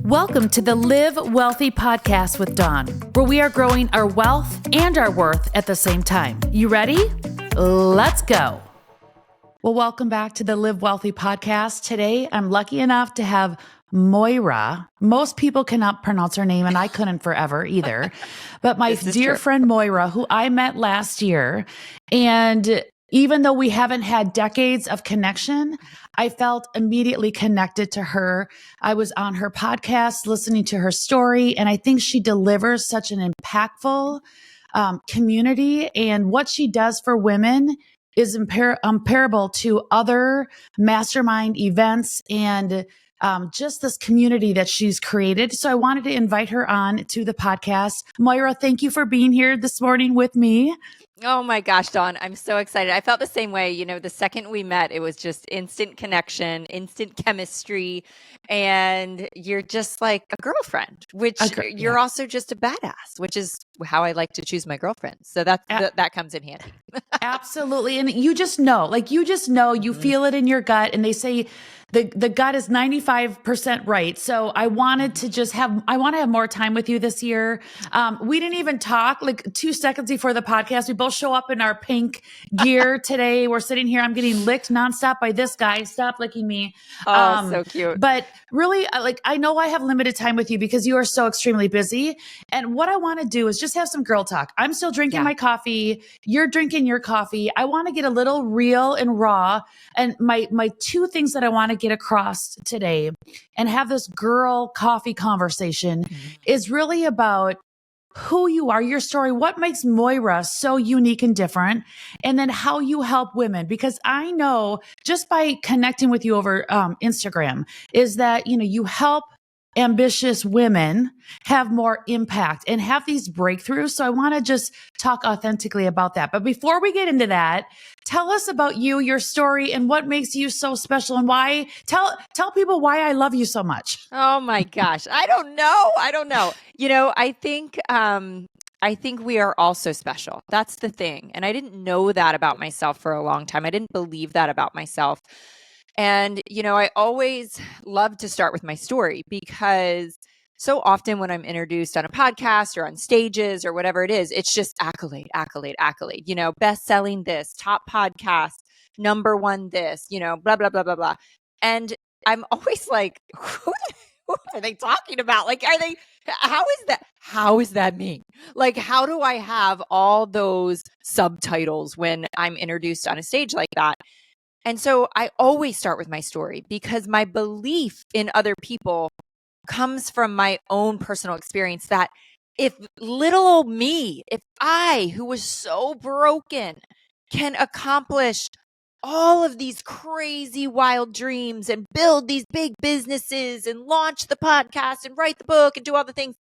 Welcome to the Live Wealthy podcast with Dawn, where we are growing our wealth and our worth at the same time. You ready? Let's go. Well, welcome back to the Live Wealthy podcast. Today, I'm lucky enough to have Moira. Most people cannot pronounce her name, and I couldn't forever either. But my dear friend Moira, who I met last year, and even though we haven't had decades of connection, I felt immediately connected to her. I was on her podcast, listening to her story, and I think she delivers such an impactful community. And what she does for women is comparable to other mastermind events and just this community that she's created. So I wanted to invite her on to the podcast. Moira, thank you for being here this morning with me. Oh my gosh, Dawn, I'm so excited. I felt the same way. You know, the second we met, it was just instant connection, instant chemistry, and you're just like a girlfriend, which you're also just a badass, which is how I like to choose my girlfriends. So that comes in handy. Absolutely. And you just know, you feel it in your gut, and they say the gut is 95% right. So I wanted to have more time with you this year. We didn't even talk like 2 seconds before the podcast. We both show up in our pink gear today. We're sitting here. I'm getting licked nonstop by this guy. Stop licking me. Oh, so cute. But really, I know I have limited time with you because you are so extremely busy. And what I want to do is just have some girl talk. I'm still drinking my coffee. You're drinking your coffee. I want to get a little real and raw. And my two things that I want to get across today and have this girl coffee conversation is really about who you are, your story, what makes Moira so unique and different, and then how you help women. Because I know just by connecting with you over Instagram is that, you help ambitious women have more impact and have these breakthroughs. So I want to just talk authentically about that. But before we get into that, tell us about you, your story, and what makes you so special, and why. Tell people why I love you so much. Oh my gosh. I don't know. I think we are all so special. That's the thing. And I didn't know that about myself for a long time. I didn't believe that about myself. And, I always love to start with my story because so often when I'm introduced on a podcast or on stages or whatever it is, it's just accolade, best-selling this, top podcast, number one this, blah, blah, blah, blah, blah. And I'm always like, who are they talking about? Like, how is that me? Like, how do I have all those subtitles when I'm introduced on a stage like that? And so I always start with my story because my belief in other people comes from my own personal experience that if little old me, if I, who was so broken, can accomplish all of these crazy wild dreams and build these big businesses and launch the podcast and write the book and do all the things,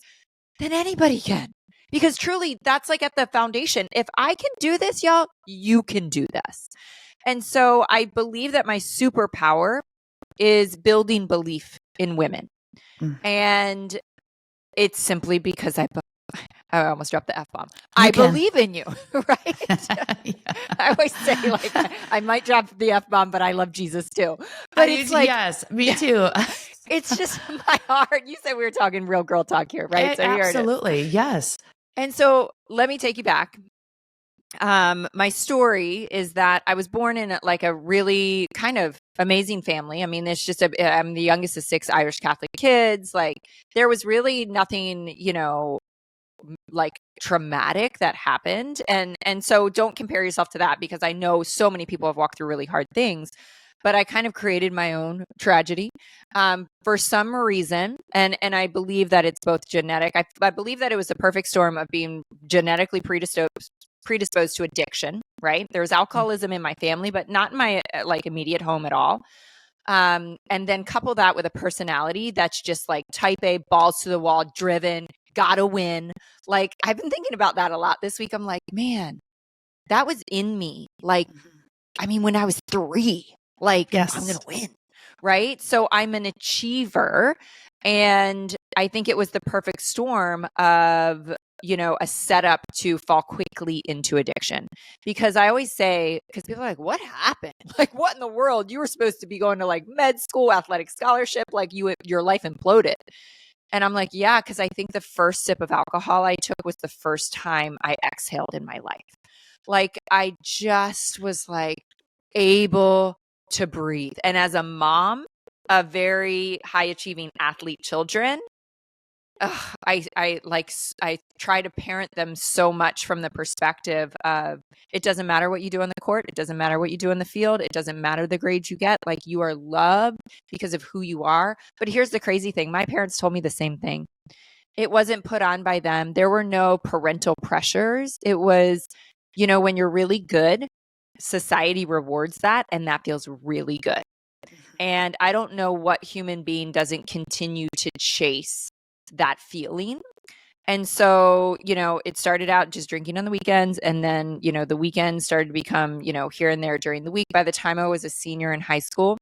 then anybody can. Because truly, that's like at the foundation. If I can do this, y'all, you can do this. And so I believe that my superpower is building belief in women. And it's simply because I almost dropped the F-bomb. I believe in you, right? I always say I might drop the F-bomb, but I love Jesus too. But it's like, yes, me too. It's just my heart. You said we were talking real girl talk here, right? So absolutely. Yes. And so let me take you back. My story is that I was born in a really kind of amazing family. I mean, I'm the youngest of 6 Irish Catholic kids. Like, there was really nothing, like traumatic that happened. And so don't compare yourself to that, because I know so many people have walked through really hard things, but I kind of created my own tragedy, for some reason. And I believe that it's both genetic. I believe that it was the perfect storm of being genetically predisposed to addiction, right? There was alcoholism in my family, but not in my immediate home at all. And then couple that with a personality that's just like type A, balls to the wall, driven, gotta win. Like, I've been thinking about that a lot this week. I'm like, man, that was in me. Like, I mean, when I was 3, yes, I'm going to win. Right. So I'm an achiever. And I think it was the perfect storm of, a setup to fall quickly into addiction. Because I always say, because people are like, what happened? Like, what in the world? You were supposed to be going to med school, athletic scholarship, your life imploded. And I'm like, yeah, because I think the first sip of alcohol I took was the first time I exhaled in my life. Like I just was like able to breathe. And as a mom of very high achieving athlete children, I try to parent them so much from the perspective of it doesn't matter what you do on the court. It doesn't matter what you do in the field. It doesn't matter the grades you get. Like you are loved because of who you are. But here's the crazy thing. My parents told me the same thing. It wasn't put on by them. There were no parental pressures. It was, when you're really good, society rewards that. And that feels really good. And I don't know what human being doesn't continue to chase that feeling. And so, it started out just drinking on the weekends. And then, the weekends started to become, here and there during the week. By the time I was a senior in high school,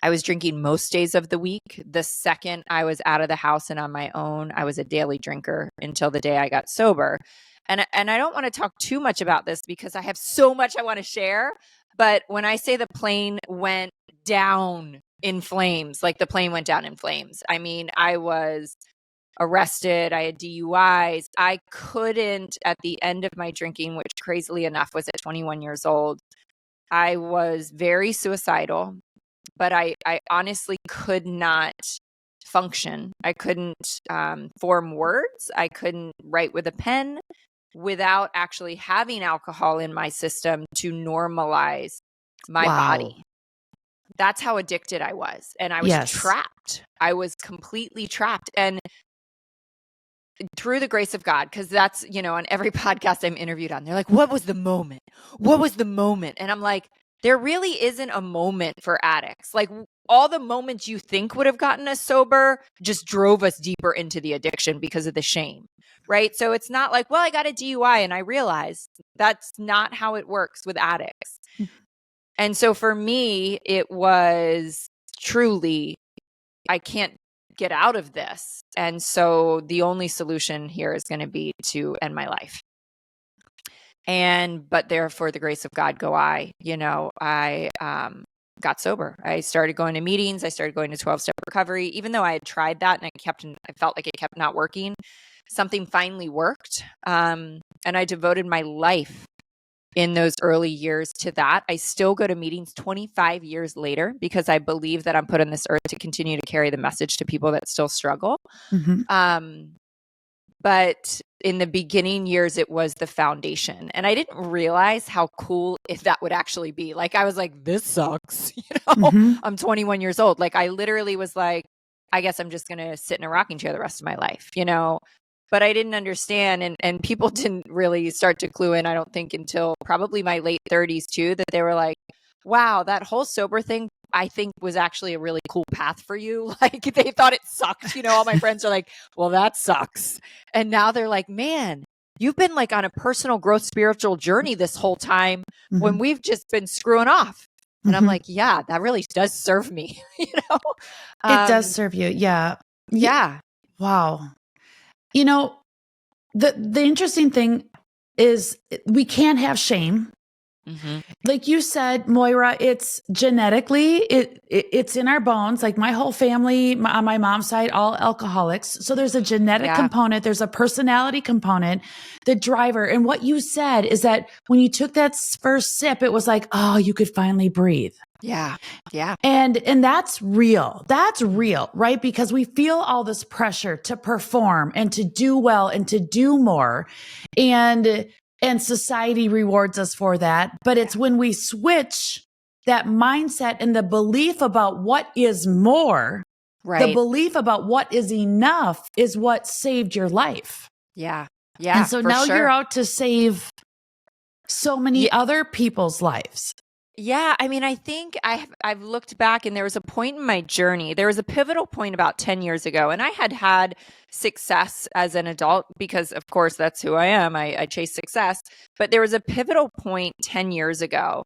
I was drinking most days of the week. The second I was out of the house and on my own, I was a daily drinker until the day I got sober. And I don't want to talk too much about this because I have so much I want to share. But when I say the plane went down in flames, like the plane went down in flames, I mean, I was arrested. I had DUIs. I couldn't, at the end of my drinking, which crazily enough was at 21 years old, I was very suicidal, but I honestly could not function. I couldn't form words. I couldn't write with a pen without actually having alcohol in my system to normalize my body. That's how addicted I was. And I was trapped. I was completely trapped. And through the grace of God, because that's, on every podcast I'm interviewed on, they're like, what was the moment? What was the moment? And I'm like, there really isn't a moment for addicts. Like all the moments you think would have gotten us sober just drove us deeper into the addiction because of the shame, right? So it's not like, well, I got a DUI and I realized that's not how it works with addicts. And so for me, it was truly, I can't get out of this. And so the only solution here is going to be to end my life. But therefore the grace of God go I, I got sober. I started going to meetings. I started going to 12-step recovery, even though I had tried that and I felt like it kept not working. Something finally worked. And I devoted my life in those early years to that. I still go to meetings 25 years later because I believe that I'm put on this earth to continue to carry the message to people that still struggle. Mm-hmm. But in the beginning years, it was the foundation. And I didn't realize how cool if that would actually be. Like, I was like, this sucks. Mm-hmm. I'm 21 years old. Like, I literally was like, I guess I'm just going to sit in a rocking chair the rest of my life, But I didn't understand. And people didn't really start to clue in, I don't think, until probably my late 30s too, that they were like, wow, that whole sober thing, I think was actually a really cool path for you. Like they thought it sucked. All my friends are like, well, that sucks. And now they're like, man, you've been like on a personal growth, spiritual journey this whole time when we've just been screwing off. And I'm like, yeah, that really does serve me. It does serve you. Yeah. Yeah. Wow. The interesting thing is we can't have shame. Mm-hmm. Like you said, Moira, it's genetically, it's in our bones. Like my whole family on my mom's side, all alcoholics. So there's a genetic component. There's a personality component, the driver. And what you said is that when you took that first sip, it was like, oh, you could finally breathe. Yeah. Yeah. And that's real. That's real, right? Because we feel all this pressure to perform and to do well and to do more. And society rewards us for that. But it's when we switch that mindset and the belief about what is more, right? The belief about what is enough is what saved your life. Yeah. Yeah. And so now you're out to save so many other people's lives. Yeah. I mean, I think I've looked back and there was a point in my journey. There was a pivotal point about 10 years ago, and I had success as an adult because, of course, that's who I am. I chase success. But there was a pivotal point 10 years ago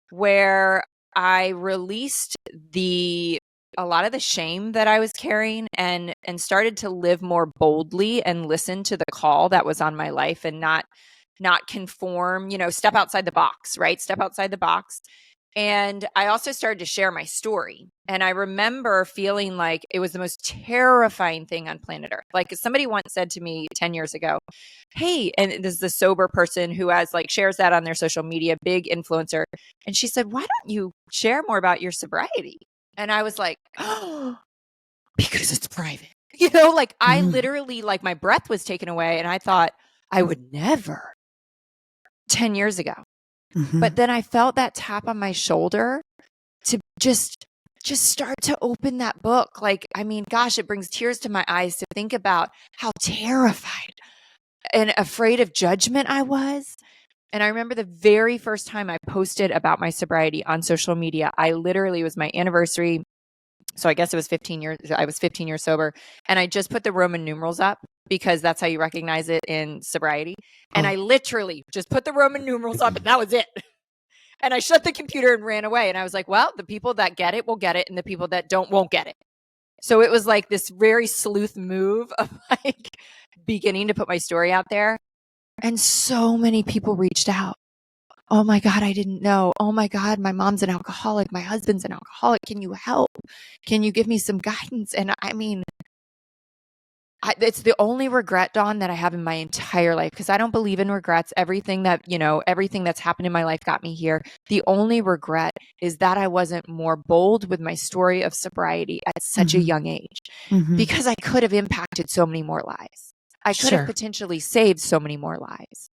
where I released a lot of the shame that I was carrying and started to live more boldly and listen to the call that was on my life and not conform, step outside the box, right? Step outside the box. And I also started to share my story. And I remember feeling like it was the most terrifying thing on planet Earth. Like somebody once said to me 10 years ago, hey, and this is a sober person who has like shares that on their social media, big influencer. And she said, why don't you share more about your sobriety? And I was like, oh, because it's private. You know, like I literally, like my breath was taken away and I thought I would never 10 years ago. But then I felt that tap on my shoulder to just start to open that book. Like, I mean, gosh, it brings tears to my eyes to think about how terrified and afraid of judgment I was. And I remember the very first time I posted about my sobriety on social media, I literally, it was my anniversary. So I guess it was 15 years. I was 15 years sober. And I just put the Roman numerals up because that's how you recognize it in sobriety. And I literally just put the Roman numerals up and that was it. And I shut the computer and ran away. And I was like, well, the people that get it will get it. And the people that don't won't get it. So it was like this very sleuth move of like beginning to put my story out there. And so many people reached out. Oh my God, I didn't know. Oh my God, my mom's an alcoholic. My husband's an alcoholic. Can you help? Can you give me some guidance? And I mean, it's the only regret, Dawn, that I have in my entire life because I don't believe in regrets. Everything that, everything that's happened in my life got me here. The only regret is that I wasn't more bold with my story of sobriety at such a young age because I could have impacted so many more lives. I could have potentially saved so many more lives.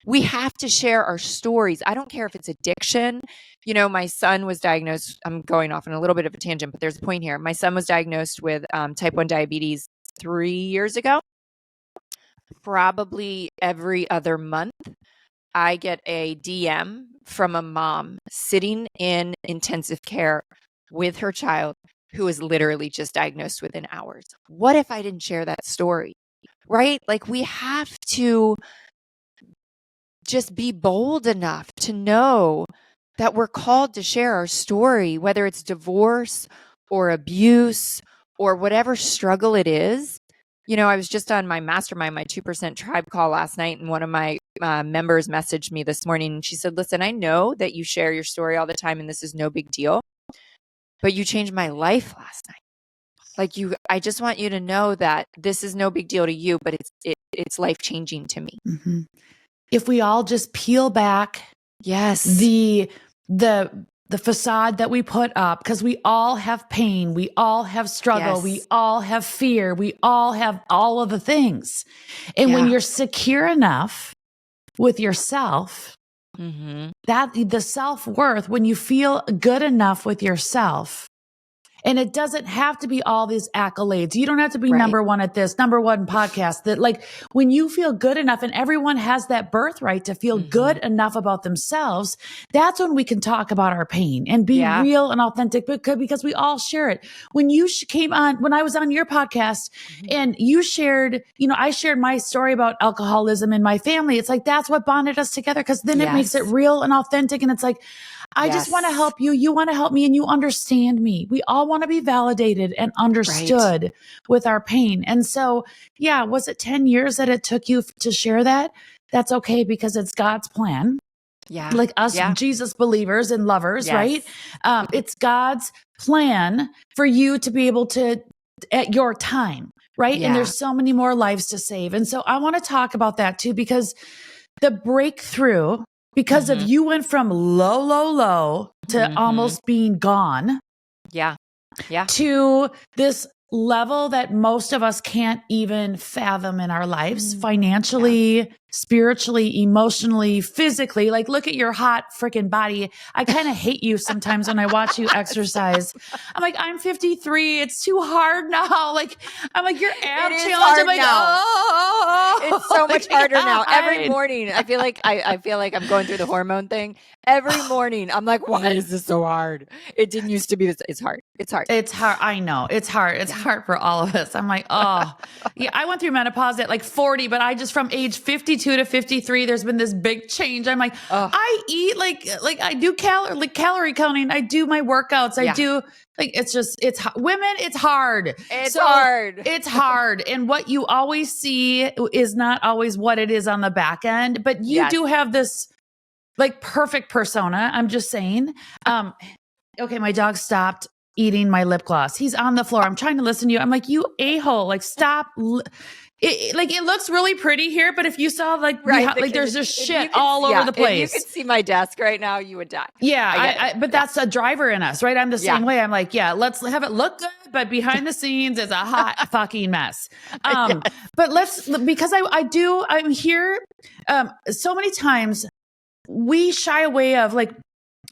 We have to share our stories. I don't care if it's addiction. My son was diagnosed. I'm going off on a little bit of a tangent, but there's a point here. My son was diagnosed with type 1 diabetes 3 years ago. Probably every other month, I get a DM from a mom sitting in intensive care with her child who was literally just diagnosed within hours. What if I didn't share that story? Right? Like we have to just be bold enough to know that we're called to share our story, whether it's divorce or abuse or whatever struggle it is. I was just on my mastermind, my 2% tribe call last night, and one of my members messaged me this morning and she said, listen, I know that you share your story all the time and this is no big deal, but you changed my life last night. Like I just want you to know that this is no big deal to you, but it's life-changing to me. If we all just peel back the facade that we put up, because we all have pain, we all have struggle, we all have fear, we all have all of the things. And when you're secure enough with yourself, that the self-worth, when you feel good enough with yourself, and it doesn't have to be all these accolades. You don't have to be number one at this, number one podcast. That like when you feel good enough, and everyone has that birthright to feel good enough about themselves, that's when we can talk about our pain and be real and authentic because we all share it. When you came on, when I was on your podcast and you shared, I shared my story about alcoholism in my family. It's like, that's what bonded us together because then it makes it real and authentic. And it's like, I just want to help you. You want to help me and you understand me. We all want to be validated and understood with our pain. And so, was it 10 years that it took you to share that? That's okay because it's God's plan. Yeah. Like us Jesus believers and lovers, right? It's God's plan for you to be able to, at your time, right? And there's so many more lives to save. And so I want to talk about that too, because the breakthrough, because of you went from low to almost being gone. To this level that most of us can't even fathom in our lives, financially, spiritually, emotionally, physically. Like, look at your hot freaking body. I kind of hate you sometimes when I watch you exercise. I'm like, I'm 53. It's too hard now. Like, I'm like, your ab challenge. I'm like, it's so much harder now. Every morning, I feel like I'm going through the hormone thing. Every morning, I'm like, why is this so hard? It didn't used to be this. It's hard. It's hard. It's hard. I know. It's hard. It's hard for all of us. I'm like, I went through menopause at like 40, but I just from age 52 to 53, there's been this big change. I'm like, I eat like I do calorie counting. I do my workouts. I do like, it's women. It's hard. It's hard. And what you always see is not always what it is on the back end, but you do have this like perfect persona. I'm just saying. Okay, my dog stopped eating my lip gloss. He's on the floor. I'm trying to listen to you. I'm like, you a-hole, like stop. It looks really pretty here, but if you saw like, there's just shit all over the place. If you could see my desk right now, you would die. Yeah, but that's a driver in us, right? I'm the same way. I'm like, yeah, let's have it look good, but behind the scenes it's a hot fucking mess. But because I'm here. So many times we shy away of like,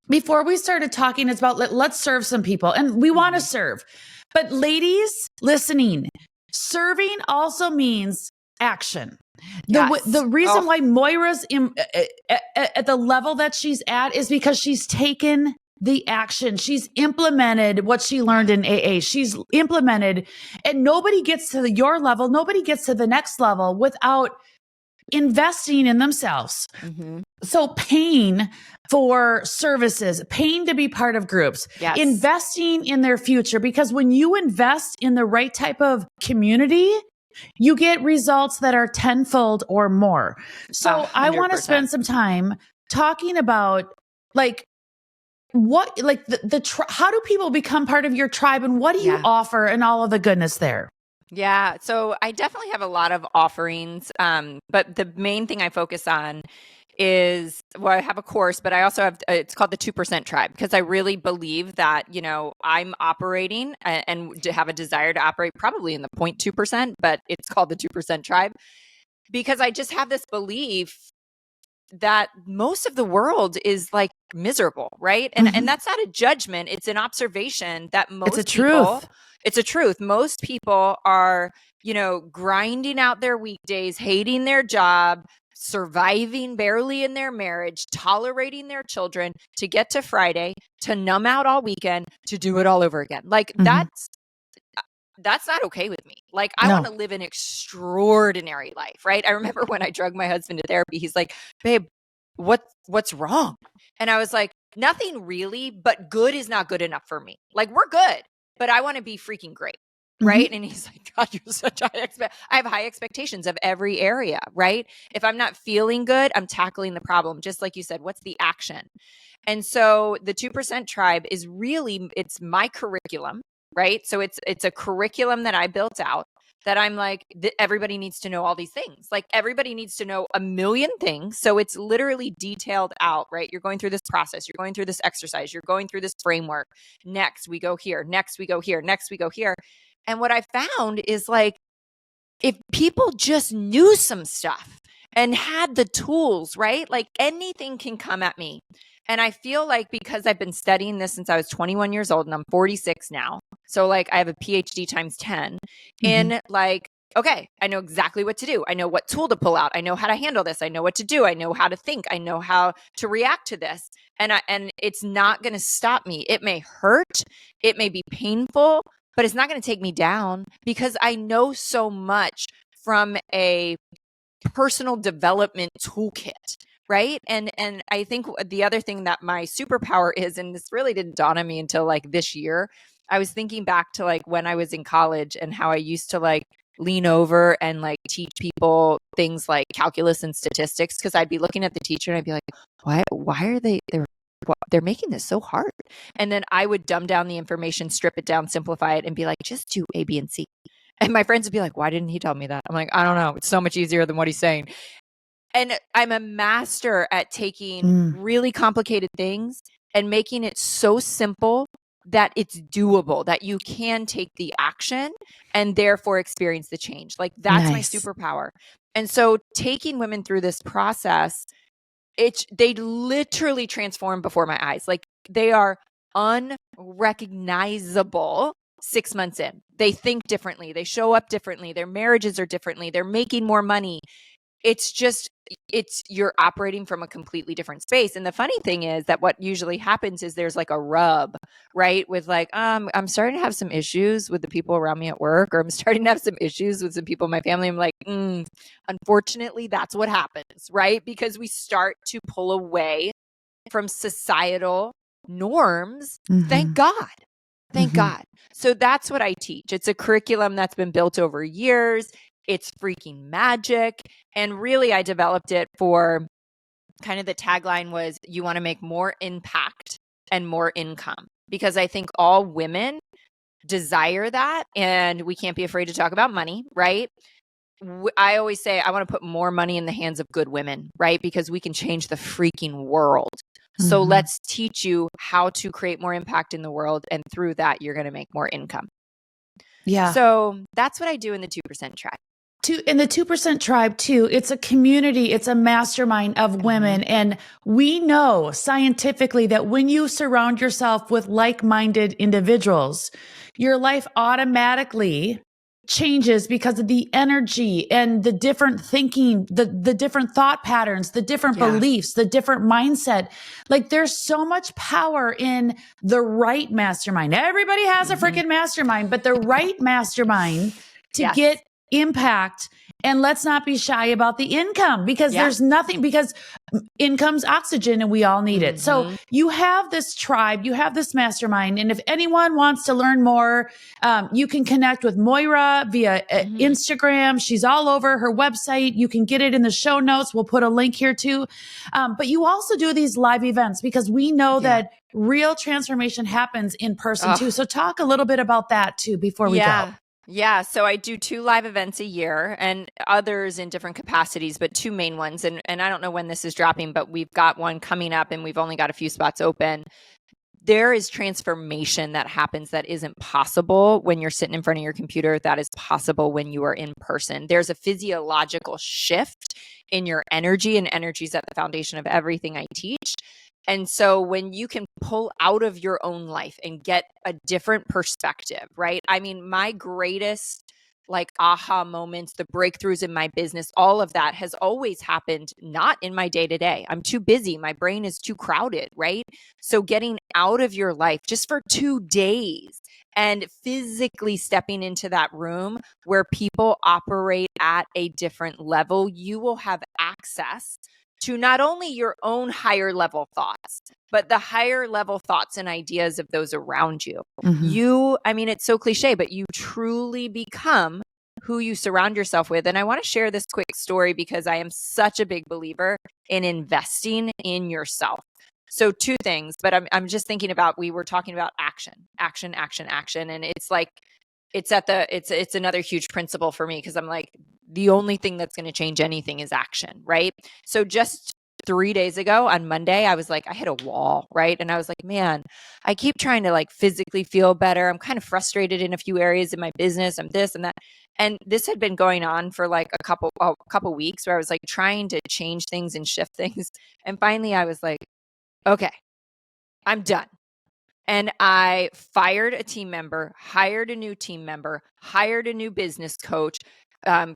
before we started talking, it's about let's serve some people, and we want to serve. But ladies listening, serving also means action. The reason why Moira's at the level that she's at is because she's taken the action. She's implemented what she learned in AA. She's implemented, and nobody gets to your level. Nobody gets to the next level without investing in themselves. Mm-hmm. So paying for services, paying to be part of groups, investing in their future, because when you invest in the right type of community, you get results that are tenfold or more. So 100%. I want to spend some time talking about like what, like how do people become part of your tribe, and what do you offer and all of the goodness there? Yeah. So I definitely have a lot of offerings. But the main thing I focus on is, I have a course, but I also have, it's called the 2% tribe, because I really believe that, I'm operating and have a desire to operate probably in the 0.2%, but it's called the 2% tribe, because I just have this belief that most of the world is like miserable, right? And that's not a judgment. It's an observation that most it's a truth. Most people are, grinding out their weekdays, hating their job, surviving barely in their marriage, tolerating their children to get to Friday, to numb out all weekend, to do it all over again. Like that's not okay with me. Like I want to live an extraordinary life, right? I remember when I drug my husband to therapy, he's like, babe, what's wrong? And I was like, nothing really, but good is not good enough for me. Like we're good, but I want to be freaking great. Right. And he's like, God, you're such I have high expectations of every area. Right. If I'm not feeling good, I'm tackling the problem. Just like you said, what's the action? And so the 2% tribe is really, it's my curriculum. Right. So it's a curriculum that I built out that I'm like, everybody needs to know all these things. Like everybody needs to know a million things. So it's literally detailed out, right? You're going through this process. You're going through this exercise. You're going through this framework. Next, we go here. Next, we go here. Next, we go here. And what I found is like, if people just knew some stuff and had the tools, right? Like anything can come at me. And I feel like because I've been studying this since I was 21 years old and I'm 46 now. So like I have a PhD times 10 in like, okay, I know exactly what to do. I know what tool to pull out. I know how to handle this. I know what to do. I know how to think. I know how to react to this. And it's not going to stop me. It may hurt. It may be painful, but it's not going to take me down because I know so much from a personal development toolkit, right? And I think the other thing that my superpower is, and this really didn't dawn on me until like this year, I was thinking back to like when I was in college and how I used to like lean over and like teach people things like calculus and statistics, because I'd be looking at the teacher and I'd be like, why are they're making this so hard? And then I would dumb down the information, strip it down, simplify it, and be like, just do A, B, and C. And my friends would be like, why didn't he tell me that? I'm like, I don't know. It's so much easier than what he's saying. And I'm a master at taking really complicated things and making it so simple that it's doable, that you can take the action and therefore experience the change. Like that's my superpower. And so taking women through this process, they literally transform before my eyes. Like they are unrecognizable 6 months in. They think differently. They show up differently. Their marriages are differently. They're making more money. You're operating from a completely different space. And the funny thing is that what usually happens is there's like a rub, right? With like, I'm starting to have some issues with the people around me at work, or I'm starting to have some issues with some people in my family. I'm like, unfortunately, that's what happens, right? Because we start to pull away from societal norms. Thank God. Thank God. So that's what I teach. It's a curriculum that's been built over years. It's freaking magic. And really, I developed it for kind of the tagline was, you want to make more impact and more income, because I think all women desire that, and we can't be afraid to talk about money, right? I always say I want to put more money in the hands of good women, right? Because we can change the freaking world. So let's teach you how to create more impact in the world. And through that, you're going to make more income. Yeah. So that's what I do in the 2% tribe. In the 2% tribe too, it's a community, it's a mastermind of women. And we know scientifically that when you surround yourself with like-minded individuals, your life automatically changes because of the energy and the different thinking, the different thought patterns, the different beliefs, the different mindset. Like there's so much power in the right mastermind. Everybody has a freaking mastermind, but the right mastermind to get impact. And let's not be shy about the income, because there's nothing, because income's oxygen and we all need it. So you have this tribe, you have this mastermind. And if anyone wants to learn more, you can connect with Moira via Instagram. She's all over her website. You can get it in the show notes. We'll put a link here too. But you also do these live events, because we know that real transformation happens in person too. So talk a little bit about that too before we go. Yeah. So I do 2 live events a year, and others in different capacities, but 2 main ones. And I don't know when this is dropping, but we've got one coming up and we've only got a few spots open. There is transformation that happens that isn't possible when you're sitting in front of your computer. That is possible when you are in person. There's a physiological shift in your energy, and energy is at the foundation of everything I teach. And so when you can pull out of your own life and get a different perspective, right? I mean, my greatest like aha moments, the breakthroughs in my business, all of that has always happened not in my day to day. I'm too busy. My brain is too crowded, right? So getting out of your life just for 2 days and physically stepping into that room where people operate at a different level, you will have access to not only your own higher level thoughts, but the higher level thoughts and ideas of those around you. I mean, it's so cliche, but you truly become who you surround yourself with. And I want to share this quick story because I am such a big believer in investing in yourself. So 2 things, but I'm just thinking about, we were talking about action. And it's like, it's another huge principle for me, because I'm like, the only thing that's going to change anything is action, right? So just 3 days ago on Monday, I was like, I hit a wall, right? And I was like, man, I keep trying to like physically feel better. I'm kind of frustrated in a few areas in my business. I'm this and that. And this had been going on for like a couple weeks, where I was like trying to change things and shift things. And finally I was like, okay, I'm done. And I fired a team member, hired a new team member, hired a new business coach,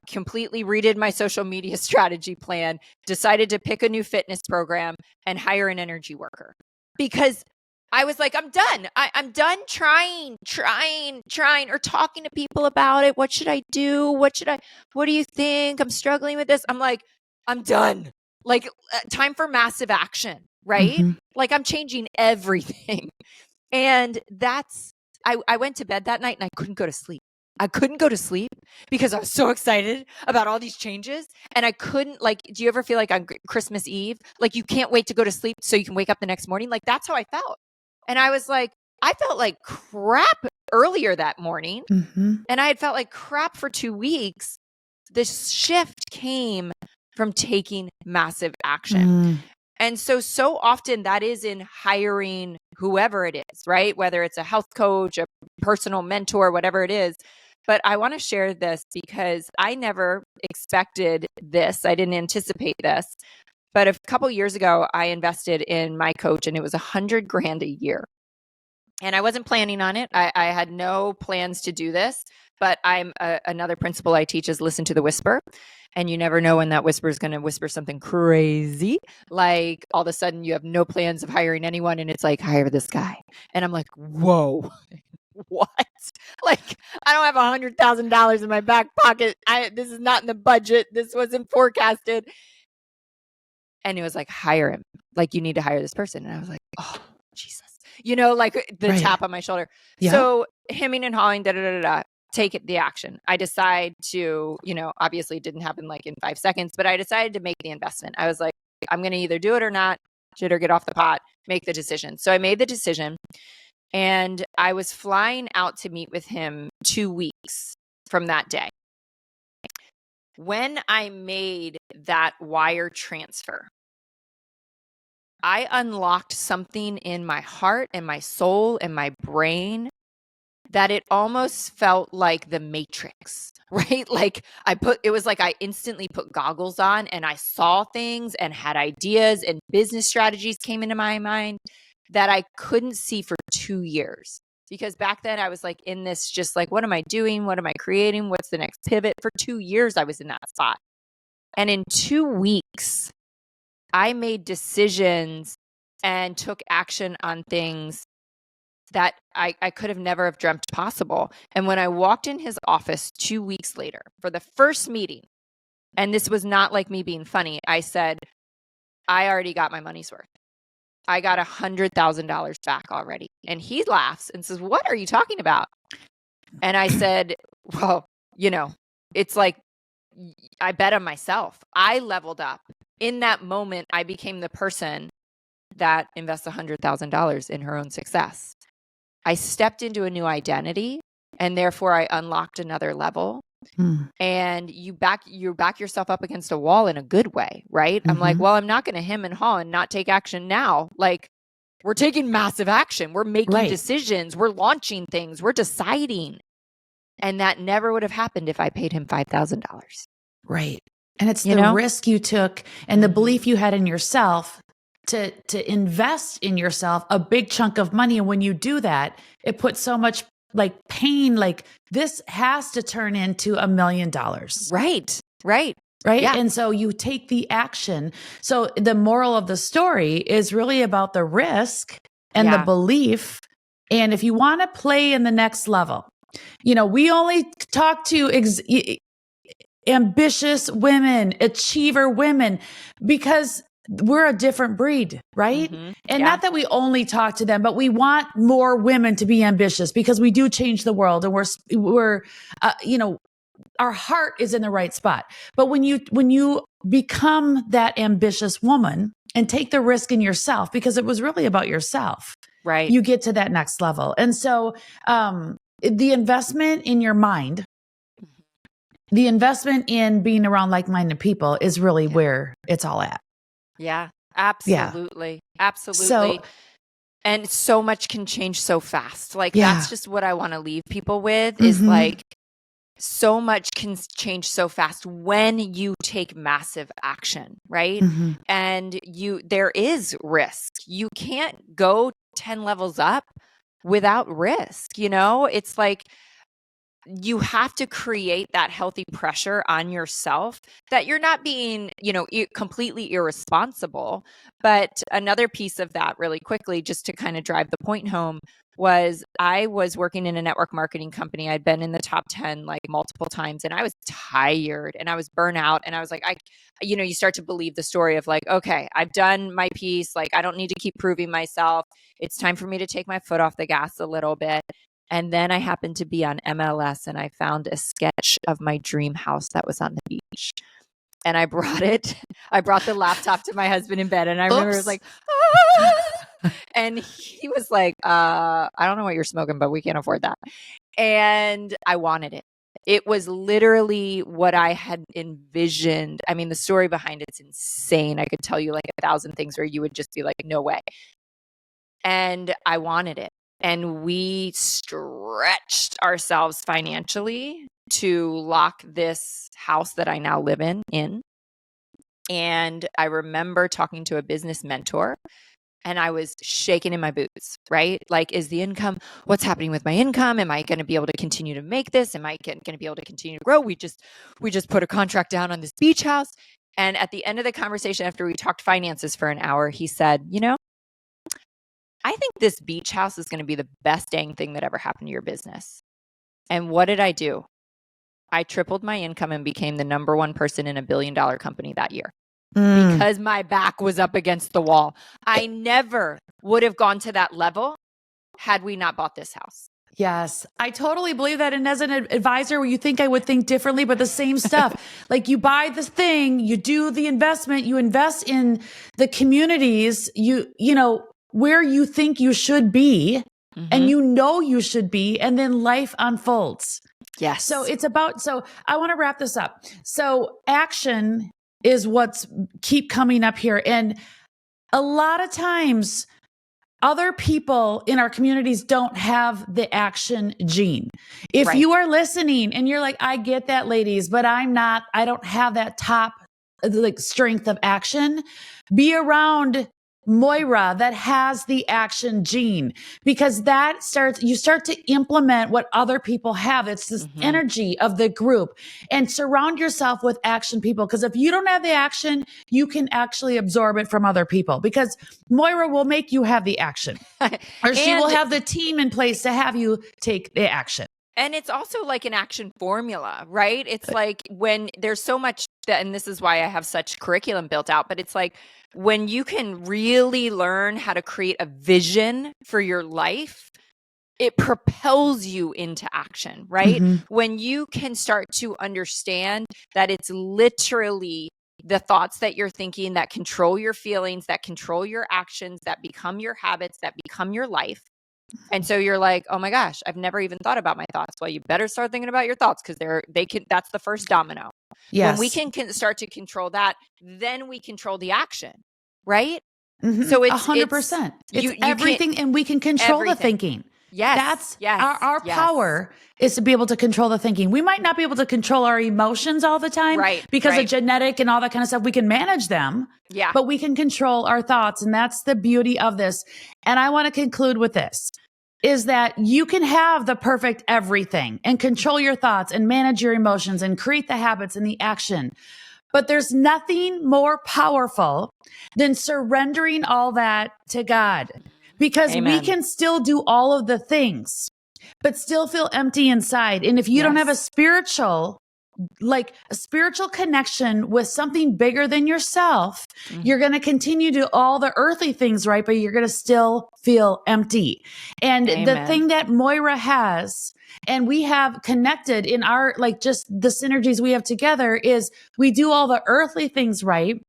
completely redid my social media strategy plan, decided to pick a new fitness program and hire an energy worker, because I was like, I'm done. I'm done trying or talking to people about it. What should I do? What do you think? I'm struggling with this. I'm like, I'm done. Like, time for massive action, right? Like, I'm changing everything. And I went to bed that night and I couldn't go to sleep. I couldn't go to sleep because I was so excited about all these changes. And I couldn't, like, do you ever feel like on Christmas Eve, like you can't wait to go to sleep so you can wake up the next morning? Like, that's how I felt. And I was like, I felt like crap earlier that morning. And I had felt like crap for 2 weeks. The shift came from taking massive action. And so often that is in hiring whoever it is, right? Whether it's a health coach, a personal mentor, whatever it is. But I want to share this because I never expected this. I didn't anticipate this. But a couple years ago, I invested in my coach, and it was $100,000 a year. And I wasn't planning on it. I had no plans to do this. But another principle I teach is listen to the whisper. And you never know when that whisper is going to whisper something crazy. Like all of a sudden you have no plans of hiring anyone and it's like, hire this guy. And I'm like, whoa, what? Like, I don't have $100,000 in my back pocket. This is not in the budget. This wasn't forecasted. And he was like, hire him. Like, you need to hire this person. And I was like, oh, Jesus. You know, like the tap on my shoulder. Yeah. So hemming and hawing, take the action. I decide to, obviously it didn't happen like in 5 seconds, but I decided to make the investment. I was like, I'm going to either do it or not, shit or get off the pot, make the decision. So I made the decision, and I was flying out to meet with him 2 weeks from that day. When I made that wire transfer, I unlocked something in my heart and my soul and my brain that it almost felt like the Matrix, right? Like it was like I instantly put goggles on and I saw things and had ideas and business strategies came into my mind that I couldn't see for 2 years. Because back then I was like in this, just like, what am I doing? What am I creating? What's the next pivot? For 2 years, I was in that spot. And in 2 weeks, I made decisions and took action on things that I could have never have dreamt possible. And when I walked in his office 2 weeks later for the first meeting, and this was not like me being funny, I said, I already got my money's worth. I got $100,000 back already. And he laughs and says, what are you talking about? And I said, well, it's like, I bet on myself. I leveled up. In that moment, I became the person that invests $100,000 in her own success. I stepped into a new identity, and therefore I unlocked another level. And you back yourself up against a wall in a good way, right? I'm like, well, I'm not going to hem and haw and not take action now. Like, we're taking massive action. We're making decisions. We're launching things. We're deciding. And that never would have happened if I paid him $5,000. Right. And it's the risk you took and the belief you had in yourself to invest in yourself a big chunk of money. And when you do that, it puts so much like pain, like this has to turn into $1 million. Right. Yeah. And so you take the action. So the moral of the story is really about the risk and the belief. And if you want to play in the next level, we only talk to ambitious women, achiever women, because we're a different breed, right? And not that we only talk to them, but we want more women to be ambitious because we do change the world, and we're our heart is in the right spot. But when you become that ambitious woman and take the risk in yourself, because it was really about yourself, right? You get to that next level. And so, the investment in your mind, the investment in being around like-minded people is really where it's all at. Yeah, absolutely. Yeah. Absolutely. And so much can change so fast. Like, that's just what I want to leave people with is like, so much can change so fast when you take massive action, right? And there is risk. You can't go 10 levels up without risk. It's like, you have to create that healthy pressure on yourself that you're not being, completely irresponsible. But another piece of that really quickly, just to kind of drive the point home, was I was working in a network marketing company. I'd been in the top 10 like multiple times, and I was tired and I was burnt out. And I was like, you start to believe the story of like, okay, I've done my piece. Like, I don't need to keep proving myself. It's time for me to take my foot off the gas a little bit. And then I happened to be on MLS, and I found a sketch of my dream house that was on the beach. And I brought the laptop to my husband in bed, and I remember it was like, ah! And he was like, I don't know what you're smoking, but we can't afford that. And I wanted it. It was literally what I had envisioned. I mean, the story behind it's insane. I could tell you like 1,000 things where you would just be like, no way. And I wanted it. And we stretched ourselves financially to lock this house that I now live in. And I remember talking to a business mentor, and I was shaking in my boots, right? Like, is the income, what's happening with my income? Am I going to be able to continue to make this? Am I going to be able to continue to grow? We just put a contract down on this beach house. And at the end of the conversation, after we talked finances for an hour, he said, I think this beach house is going to be the best dang thing that ever happened to your business. And what did I do? I tripled my income and became the number one person in $1 billion company that year because my back was up against the wall. I never would have gone to that level had we not bought this house. Yes, I totally believe that. And as an advisor, you think I would think differently, but the same stuff. Like you buy this thing, you do the investment, you invest in the communities, you know, where you think you should be and you should be, and then life unfolds. Yes. So I want to wrap this up. So action is what's keep coming up here. And a lot of times other people in our communities don't have the action gene. If you are listening and you're like, I get that, ladies, but I don't have that top strength of action, be around Moira that has the action gene, because you start to implement what other people have. It's this energy of the group, and surround yourself with action people. Because if you don't have the action, you can actually absorb it from other people, because Moira will make you have the action or she will have the team in place to have you take the action. And it's also like an action formula, right? It's like when there's so much and this is why I have such curriculum built out, but it's like when you can really learn how to create a vision for your life, it propels you into action, right? When you can start to understand that it's literally the thoughts that you're thinking that control your feelings, that control your actions, that become your habits, that become your life. And so you're like, oh my gosh, I've never even thought about my thoughts. Well, you better start thinking about your thoughts, because that's the first domino. Yes. When we can start to control that, then we control the action, right? So it's 100%. It's everything, and we can control the thinking. Yes. That's our power is to be able to control the thinking. We might not be able to control our emotions all the time, because of genetic and all that kind of stuff. We can manage them, but we can control our thoughts. And that's the beauty of this. And I want to conclude with this, is that you can have the perfect everything and control your thoughts and manage your emotions and create the habits and the action. But there's nothing more powerful than surrendering all that to God, because we can still do all of the things, but still feel empty inside. And if you don't have a spiritual connection with something bigger than yourself, you're going to continue to do all the earthly things, right? But you're going to still feel empty. And the thing that Moira has, and we have connected in our, just the synergies we have together, is we do all the earthly things right.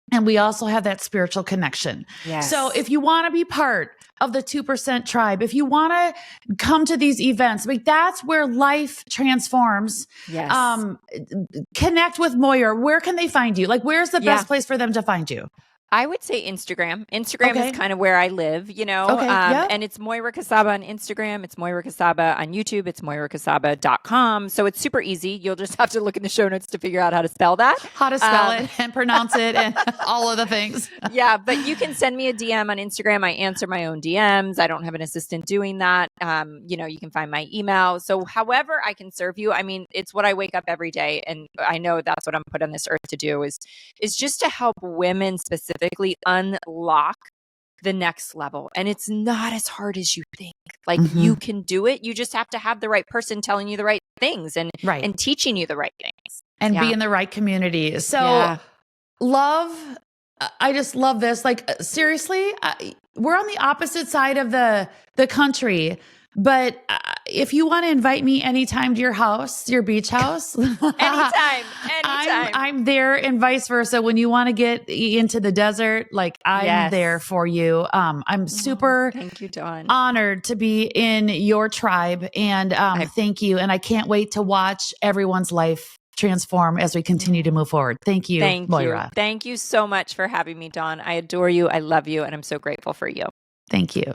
And we also have that spiritual connection. Yes. So if you want to be part of the 2% tribe, if you want to come to these events, that's where life transforms. Yes. Connect with Moira. Where can they find you? Where's the best place for them to find you? I would say Instagram. Instagram is kind of where I live, and it's Moira Kucaba on Instagram. It's Moira Kucaba on YouTube. It's moirakucaba.com. So it's super easy. You'll just have to look in the show notes to figure out how to spell that. How to spell it and pronounce it and all of the things. But you can send me a DM on Instagram. I answer my own DMs. I don't have an assistant doing that. You can find my email. So however I can serve you, it's what I wake up every day. And I know that's what I'm put on this earth to do, is just to help women specifically unlock the next level. And it's not as hard as you think. You can do it. You just have to have the right person telling you the right things and teaching you the right things. And be in the right community. So I just love this. Seriously, we're on the opposite side of the country. But if you want to invite me anytime to your house, your beach house, anytime. I'm there, and vice versa. When you want to get into the desert, I'm there for you. I'm super thank you, Dawn. Honored to be in your tribe, and thank you. And I can't wait to watch everyone's life transform as we continue to move forward. Thank you, Moira. Thank you so much for having me, Dawn. I adore you. I love you. And I'm so grateful for you. Thank you.